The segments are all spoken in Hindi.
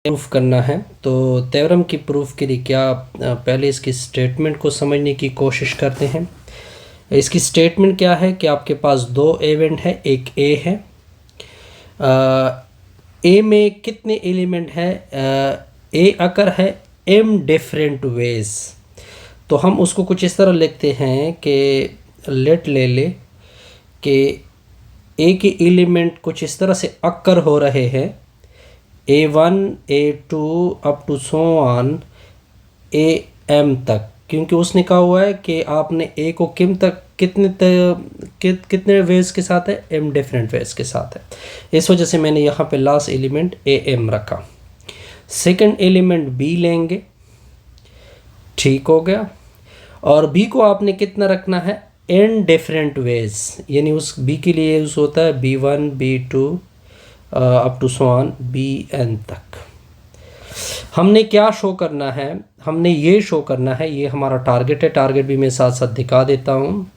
प्रूफ करना है। तो थ्योरम की प्रूफ के लिए क्या पहले इसकी स्टेटमेंट को समझने की कोशिश करते हैं। इसकी स्टेटमेंट क्या है कि आपके पास दो इवेंट है, एक ए है। ए में कितने एलिमेंट है? ए अकर है एम डिफरेंट वेज। तो हम उसको कुछ इस तरह लिखते हैं कि लेट ले ले कि ए के एलिमेंट कुछ इस तरह से अकर हो रहे हैं, A1 A2 up to so on AM तक, क्योंकि उसने कहा हुआ है कि आपने ए को कितने वेज के साथ है, m डिफरेंट वेज के साथ है। इस वजह से मैंने यहाँ पे लास्ट एलिमेंट AM रखा। सेकंड एलिमेंट B लेंगे, ठीक हो गया। और B को आपने कितना रखना है, n डिफरेंट वेज, यानी उस B के लिए यूज़ होता है B1 B2 up to so on BN तक। हमने क्या शो करना है, हमने ये शो करना है, ये हमारा टारगेट है। टारगेट भी मैं साथ साथ दिखा देता हूँ।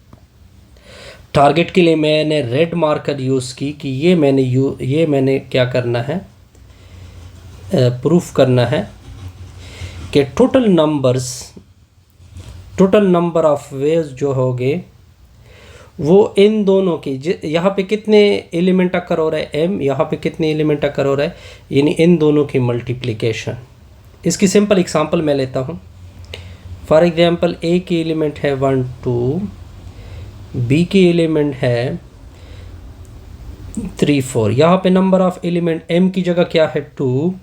टारगेट के लिए मैंने रेड मार्कर यूज़ की कि ये मैंने क्या करना है, प्रूफ करना है कि टोटल नंबर ऑफ वेव्स जो होंगे वो इन दोनों की, यहाँ पे कितने एलिमेंट अकर हो रहा है m, यहाँ पे कितने एलिमेंट अकर हो रहा है, यानी इन दोनों की मल्टीप्लिकेशन। इसकी सिंपल एग्जांपल मैं लेता हूँ। फॉर एग्जांपल a की एलिमेंट है 1 2, b की एलिमेंट है 3 4। यहाँ पे नंबर ऑफ एलिमेंट m की जगह क्या है 2,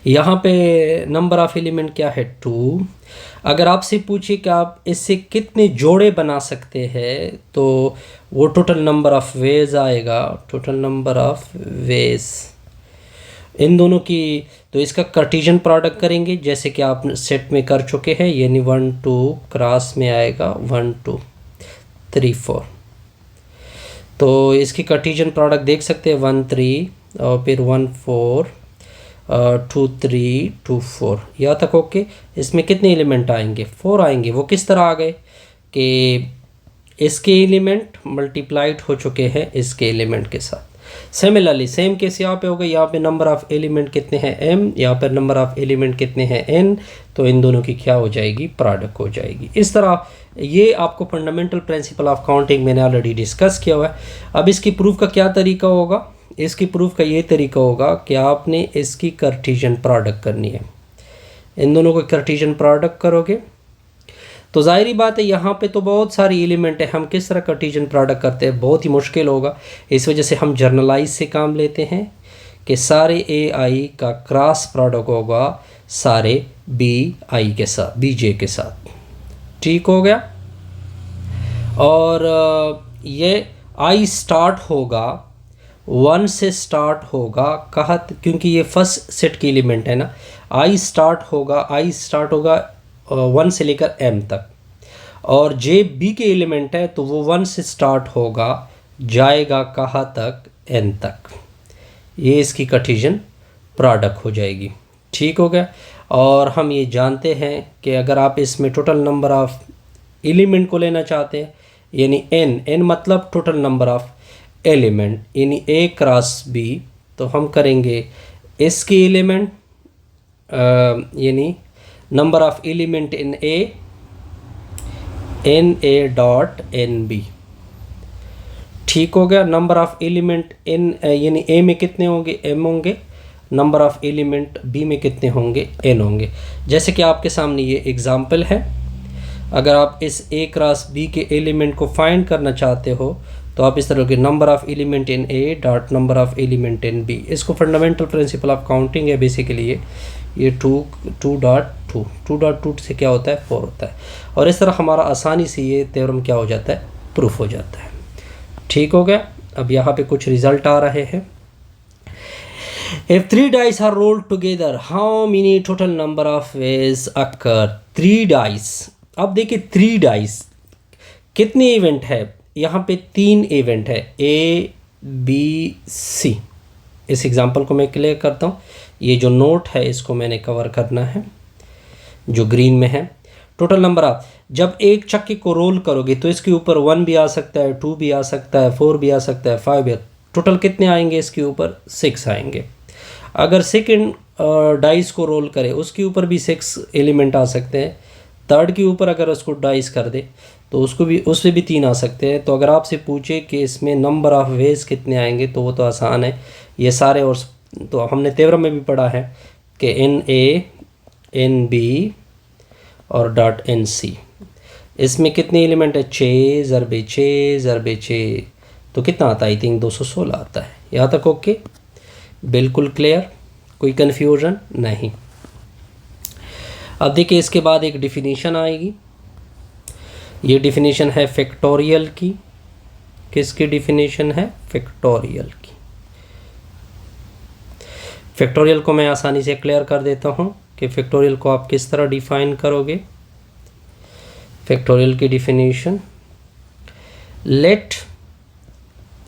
यहाँ पे नंबर ऑफ एलिमेंट क्या है 2। अगर आपसे पूछे कि आप इससे कितने जोड़े बना सकते हैं, तो वो टोटल नंबर ऑफ वेज आएगा, total number of ways in दोनों की। तो इसका कार्टेशियन प्रोडक्ट करेंगे जैसे कि आप सेट में कर चुके हैं, यानी 1 2 क्रॉस में आएगा 1 2 3 4। तो इसकी कार्टेशियन प्रोडक्ट देख सकते हैं 1 3 और फिर 1 4 2 3 2 4, यहाँ तक ओके। इसमें कितने एलिमेंट आएंगे, 4 आएंगे। वो किस तरह आ गए कि इसके एलिमेंट मल्टीप्लाइड हो चुके हैं इसके एलिमेंट के साथ। सिमिलरली सेम केस यहाँ पे हो गई, यहाँ पे नंबर ऑफ एलिमेंट कितने हैं m, यहाँ पर नंबर ऑफ एलिमेंट कितने हैं n, तो इन दोनों की क्या हो जाएगी, प्रोडक्ट हो जाएगी। इस तरह ये आपको फंडामेंटल प्रिंसिपल ऑफ काउंटिंग मैंने ऑलरेडी डिस्कस किया हुआ है। अब इसकी प्रूफ का क्या तरीका होगा, इसकी प्रूफ का ये तरीका होगा कि आपने इसकी कार्टेशियन प्रोडक्ट करनी है। इन दोनों को कार्टेशियन प्रोडक्ट करोगे तो जाहिर बात है यहाँ पे तो बहुत सारी एलिमेंट है, हम किस तरह कार्टेशियन प्रोडक्ट करते हैं, बहुत ही मुश्किल होगा। इस वजह से हम जर्नलाइज से काम लेते हैं कि सारे AI का क्रॉस प्रोडक्ट होगा सारे BI के साथ, BJ के साथ, ठीक हो गया। और ये I स्टार्ट होगा 1 से स्टार्ट होगा, कहा क्योंकि ये फर्स्ट सेट की एलिमेंट है ना। I स्टार्ट होगा 1 से लेकर m तक, और J B के एलिमेंट है तो वो 1 से स्टार्ट होगा जाएगा कहाँ तक, n तक। ये इसकी कार्टेशियन प्रोडक्ट हो जाएगी, ठीक हो गया। और हम ये जानते हैं कि अगर आप इसमें टोटल नंबर ऑफ एलिमेंट को लेना चाहते हैं, यानी n मतलब टोटल नंबर ऑफ एलिमेंट, यानी A क्रॉस B, तो हम करेंगे इसकी एलिमेंट यानी number of element in A NA dot NB, ठीक हो गया। नंबर ऑफ एलिमेंट इन यानी A में कितने होंगे, M होंगे। नंबर ऑफ एलिमेंट B में कितने होंगे, N होंगे। जैसे कि आपके सामने ये एग्जांपल है, अगर आप इस A क्रॉस B के एलिमेंट को फाइंड करना चाहते हो तो आप इस तरह के number of element in A dot number of element in B। इसको फंडामेंटल प्रिंसिपल ऑफ काउंटिंग है बेसिकली। ये 2.2 से क्या होता है, 4 होता है। और इस तरह हमारा आसानी से ये थ्योरम क्या हो जाता है, प्रूफ हो जाता है, ठीक हो गया। अब यहाँ पे कुछ रिजल्ट आ रहे हैं। If 3 dice are rolled together, how many total number of ways occur? 3 dice। अब देखिए 3 dice कितने इवेंट है, यहाँ पे 3 इवेंट है A B C। इस एग्जांपल को मैं क्लियर करता हूँ। ये जो नोट है इसको मैंने कवर करना है, जो ग्रीन में है। टोटल नंबर ऑफ, जब एक चक्के को रोल करोगे तो इसके ऊपर 1 भी आ सकता है, 2 भी आ सकता है, 4 भी आ सकता है, 5 भी। टोटल कितने आएंगे इसके ऊपर, 6 आएंगे। अगर सेकंड डाइस को रोल करे उसके ऊपर भी 6 एलिमेंट आ सकते हैं। थर्ड के ऊपर अगर उसको डाइस कर दे तो उसमें भी 3 आ सकते हैं। तो अगर आपसे पूछे कि इसमें नंबर ऑफ़ वेज कितने आएंगे तो वो तो आसान है, ये सारे। और तो हमने तेवरम में भी पढ़ा है कि NA NB और .NC, इसमें कितने एलिमेंट है? 6 ज़रबे 6 ज़रबे 6, तो कितना आता है? आई थिंक 216 आता है। यहाँ तक ओके, बिल्कुल क्लियर, कोई कन्फ्यूजन नहीं। अब देखिए इसके बाद एक डिफिनीशन आएगी। ये डिफिनीशन है फैक्टोरियल की। किसकी डिफिनीशन है? फैक्टोरियल की। फैक्टोरियल को मैं आसानी से क्लियर कर देता हूँ कि फैक्टोरियल को आप किस तरह डिफाइन करोगे। फैक्टोरियल की definition, let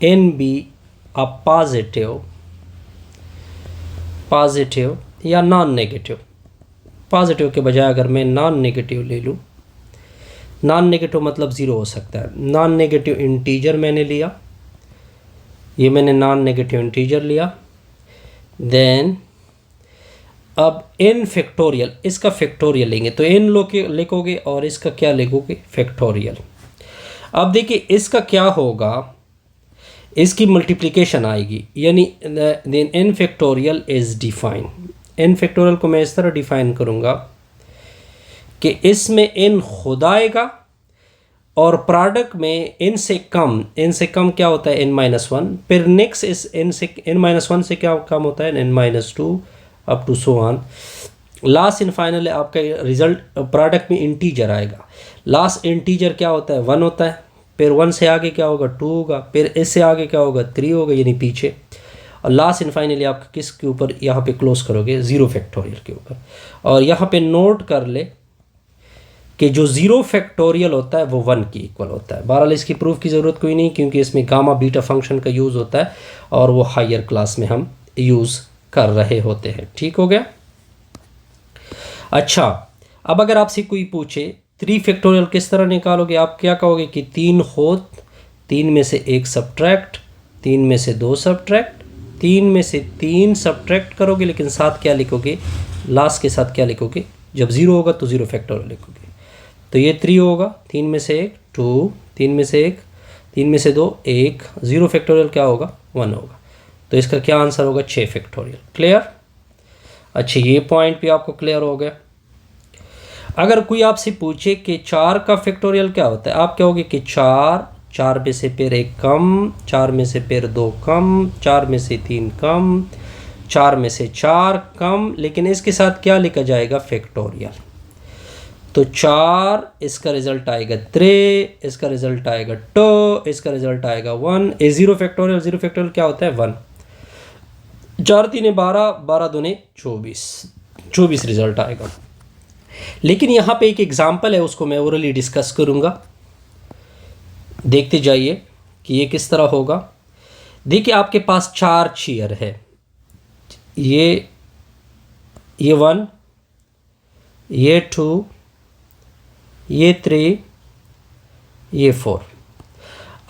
n be a positive या नॉन नेगेटिव। पॉजिटिव के बजाय अगर मैं नॉन नेगेटिव ले लूँ, नॉन नेगेटिव मतलब ज़ीरो हो सकता है। नॉन नेगेटिव इंटीजर मैंने लिया, ये मैंने नॉन नेगेटिव इंटीजर लिया। देन अब n फैक्टोरियल, इसका फैक्टोरियल लेंगे तो n लिखोगे और इसका क्या लिखोगे? फैक्टोरियल। अब देखिए इसका क्या होगा, इसकी मल्टीप्लिकेशन आएगी, यानी then n factorial is define. n factorial को मैं इस तरह डिफाइन करूँगा कि इसमें n खुद आएगा और प्रोडक्ट में n से कम क्या होता है? n-1। फिर नेक्स्ट इस n-1 से क्या कम होता है? n-2 up to so on. Last in final आपका रिजल्ट प्रोडक्ट में इंटीजर आएगा। लास्ट इंटीजर क्या होता है? 1 होता है। फिर 1 से आगे क्या होगा? 2 होगा। फिर इससे आगे क्या होगा? 3 होगा, यानी पीछे। और लास्ट इन फाइनली आपका किसके ऊपर यहाँ पे क्लोज करोगे? 0 फैक्टोरियल के ऊपर। और यहाँ पे नोट कर ले कि जो 0 फैक्टोरियल होता है वो 1 की इक्वल होता है। बहरहाल इसकी प्रूफ की ज़रूरत कोई नहीं, क्योंकि इसमें गामा बीटा फंक्शन का यूज़ होता है और वो हायर क्लास में हम यूज़ कर रहे होते हैं। ठीक हो गया? अच्छा, अब अगर आपसे कोई पूछे 3 फैक्टोरियल किस तरह निकालोगे, आप क्या कहोगे कि 3 होत, 3 में से 1 सब्ट्रैक्ट, 3 में से 2 सब्ट्रैक्ट, 3 में से 3 सब्ट्रैक्ट करोगे, लेकिन साथ क्या लिखोगे? लास्ट के साथ क्या लिखोगे? जब 0 होगा तो 0 फैक्टोरियल लिखोगे। तो ये 3 होगा, 3 में से 1 2, 3 में से 1, 3 में से 2 1, 0 फैक्टोरियल क्या होगा? 1 होगा। तो इसका क्या आंसर होगा? 6 फैक्टोरियल। क्लियर? अच्छा, ये पॉइंट भी आपको क्लियर हो गया। अगर कोई आपसे पूछे कि 4 का फैक्टोरियल क्या होता है, आप कहोगे कि 4 में से फिर 1 कम, 4 में से फिर 2 कम, 4 में से 3 कम, 4 में से 4 कम, लेकिन इसके साथ क्या लिखा जाएगा? फैक्टोरियल। तो 4, इसका रिजल्ट आएगा 3, इसका रिजल्ट आएगा 2, इसका रिजल्ट आएगा 1। 0 फैक्टोरियल क्या होता है? 1। 4 3 12, 12 2 24 रिजल्ट आएगा। लेकिन यहाँ पे एक एग्जांपल है, उसको मैं ओरली डिस्कस करूँगा। देखते जाइए कि ये किस तरह होगा। देखिए आपके पास 4 चेयर है, ये 1, ये 2, ये 3, ये 4।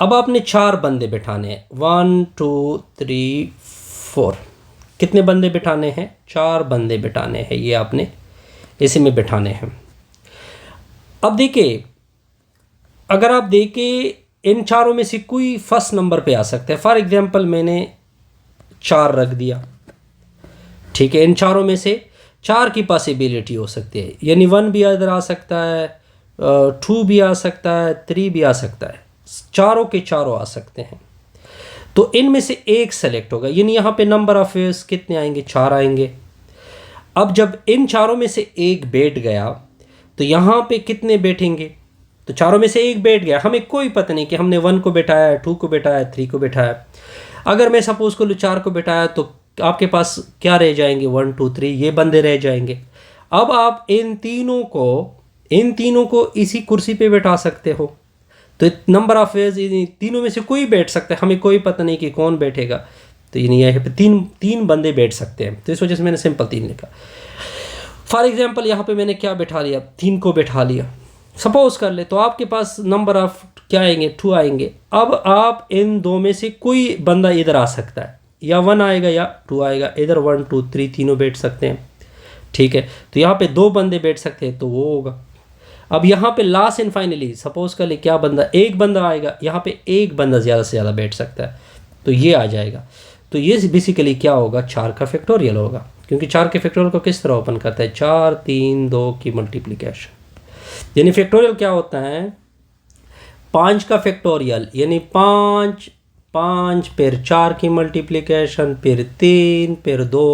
अब आपने 4 बंदे बिठाने हैं, 1 2 3 4। कितने बंदे बिठाने हैं? 4 बंदे बिठाने हैं, ये आपने इसी में बिठाने हैं। अब देखिए, अगर आप देखें इन चारों में से कोई फर्स्ट नंबर पे आ सकता है। फॉर एग्जांपल मैंने 4 रख दिया, ठीक है। इन चारों में से 4 की पॉसिबिलिटी हो सकती है, यानी 1 भी इधर आ सकता है, 2 भी आ सकता है, 3 भी आ सकता है, चारों के चारों आ सकते हैं। तो इनमें से एक सेलेक्ट होगा, यानी यहाँ पे नंबर ऑफ वेज कितने आएंगे? 4 आएंगे। अब जब इन चारों में से एक बैठ गया तो यहाँ पे कितने बैठेंगे? तो चारों में से एक बैठ गया, हमें कोई पता नहीं कि हमने 1 को बैठाया है, 2 को बैठाया है, 3 को बैठाया। अगर मैं सपोज को 4 को बैठाया तो आपके पास क्या रह जाएंगे? 1 2 3 ये बंदे रह जाएंगे। अब आप इन तीनों को इसी कुर्सी पे बैठा सकते हो। तो नंबर ऑफ वेज इन तीनों में से कोई बैठ सकता है, हमें कोई पता नहीं कि कौन बैठेगा। तो यानी यहाँ पे तीन बंदे बैठ सकते हैं, तो इस वजह से मैंने सिंपल 3 लिखा। फॉर एग्जांपल यहाँ पे मैंने क्या बैठा लिया? 3 को बैठा लिया, सपोज कर ले। तो आपके पास नंबर ऑफ क्या आएंगे? 2 आएंगे। अब आप इन 2 में से कोई बंदा इधर आ सकता है, या 1 आएगा या 2 आएगा, इधर 1 2 3 तीनों बैठ सकते हैं, ठीक है। तो यहाँ पे 2 बंदे बैठ सकते हैं तो वो होगा। अब यहाँ पे लास्ट एंड फाइनली सपोज कर ले क्या बंदा, एक बंदा आएगा, यहाँ पे एक बंदा ज़्यादा से ज़्यादा बैठ सकता है, तो ये आ जाएगा। तो ये बेसिकली क्या होगा, 4 का फैक्टोरियल होगा, क्योंकि 4 के फैक्टोरियल को किस तरह ओपन करता है, 4 3 2 की मल्टीप्लिकेशन। यानी फैक्टोरियल क्या होता है, 5 का फैक्टोरियल यानी 5 5 फिर 4 की मल्टीप्लिकेशन, फिर 3 फिर 2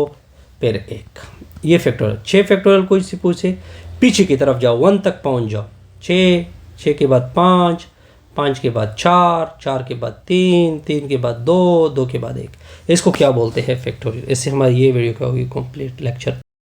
फिर 1, ये फैक्टोरियल। 6 फैक्टोरियल कोई से पूछे, पीछे की तरफ जाओ, 1 तक पहुंच जाओ, 6 6 के बाद 5 5 के बाद 4 4 के बाद 3 3 के बाद 2 2 के बाद 1, इसको क्या बोलते हैं फैक्टोरियल। इससे हमारी ये वीडियो क्या होगी कंप्लीट, लेक्चर